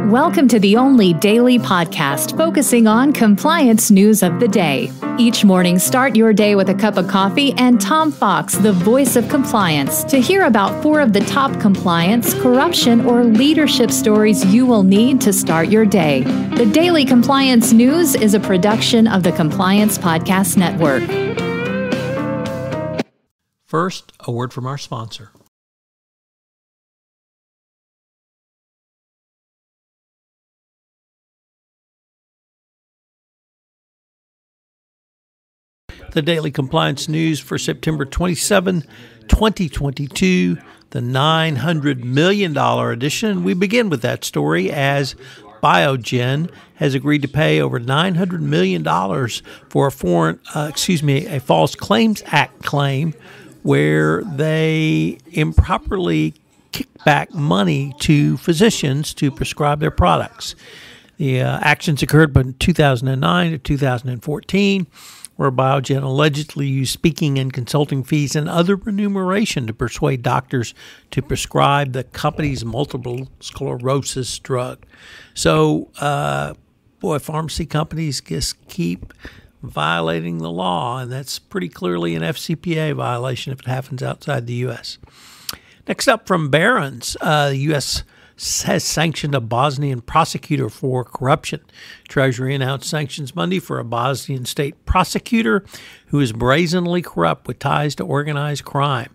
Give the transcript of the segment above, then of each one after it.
Welcome to the only daily podcast focusing on compliance news of the day. Each morning, start your day with a cup of coffee and Tom Fox, the voice of compliance, to hear about 4 of the top compliance, corruption, or leadership stories you will need to start your day. The Daily Compliance News is a production of the Compliance Podcast Network. First, a word from our sponsor. The Daily Compliance News for September 27, 2022, the $900 million edition. We begin with that story as Biogen has agreed to pay over $900 million for a False Claims Act claim where they improperly kicked back money to physicians to prescribe their products. The actions occurred from 2009 to 2014. Where Biogen allegedly used speaking and consulting fees and other remuneration to persuade doctors to prescribe the company's multiple sclerosis drug. So, pharmacy companies just keep violating the law, and that's pretty clearly an FCPA violation if it happens outside the U.S. Next up from Barron's, the U.S. has sanctioned a Bosnian prosecutor for corruption. Treasury announced sanctions Monday for a Bosnian state prosecutor who is brazenly corrupt with ties to organized crime.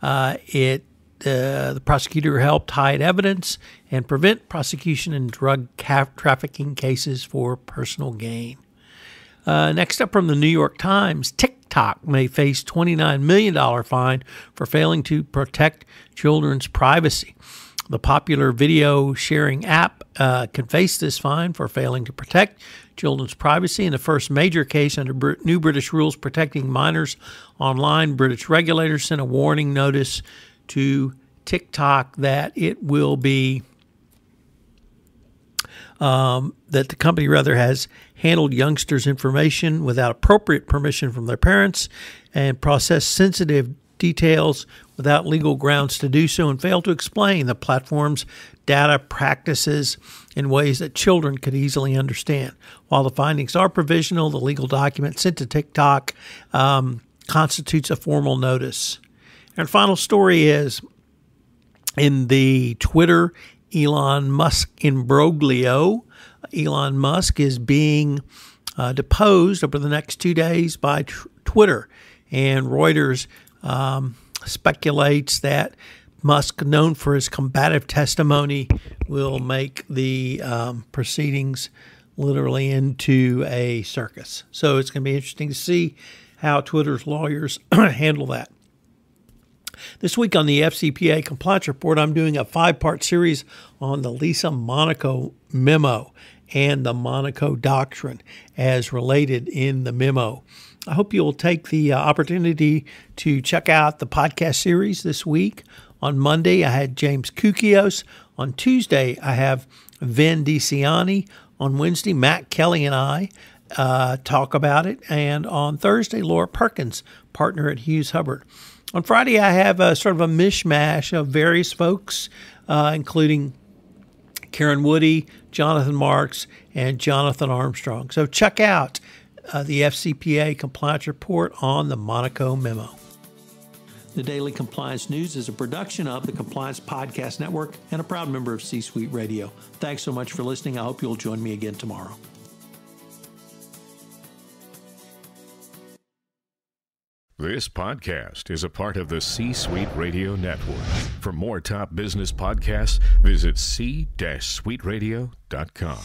The prosecutor helped hide evidence and prevent prosecution in drug trafficking cases for personal gain. Next up from the New York Times, TikTok may face $29 million fine for failing to protect children's privacy. The popular video sharing app can face this fine for failing to protect children's privacy in the first major case under new British rules protecting minors online. British regulators sent a warning notice to TikTok that it will be that the company has handled youngsters' information without appropriate permission from their parents and processed sensitive details without legal grounds to do so, and failed to explain the platform's data practices in ways that children could easily understand. While the findings are provisional, the legal document sent to TikTok constitutes a formal notice. And final story is in the Twitter Elon Musk imbroglio. Elon Musk is being deposed over the next 2 days by Twitter, and Reuters speculates that Musk, known for his combative testimony, will make the proceedings literally into a circus. So it's going to be interesting to see how Twitter's lawyers handle that. This week on the FCPA Compliance Report, I'm doing a 5-part series on the Lisa Monaco memo and the Monaco Doctrine as related in the memo. I hope you'll take the opportunity to check out the podcast series this week. On Monday, I had James Koukios. On Tuesday, I have Vin DiCiani. On Wednesday, Matt Kelly and I talk about it. And on Thursday, Laura Perkins, partner at Hughes Hubbard. On Friday, I have sort of a mishmash of various folks, including Karen Woody, Jonathan Marks, and Jonathan Armstrong. So check out the FCPA Compliance Report on the Monaco Memo. The Daily Compliance News is a production of the Compliance Podcast Network and a proud member of C-Suite Radio. Thanks so much for listening. I hope you'll join me again tomorrow. This podcast is a part of the C-Suite Radio Network. For more top business podcasts, visit c-suiteradio.com.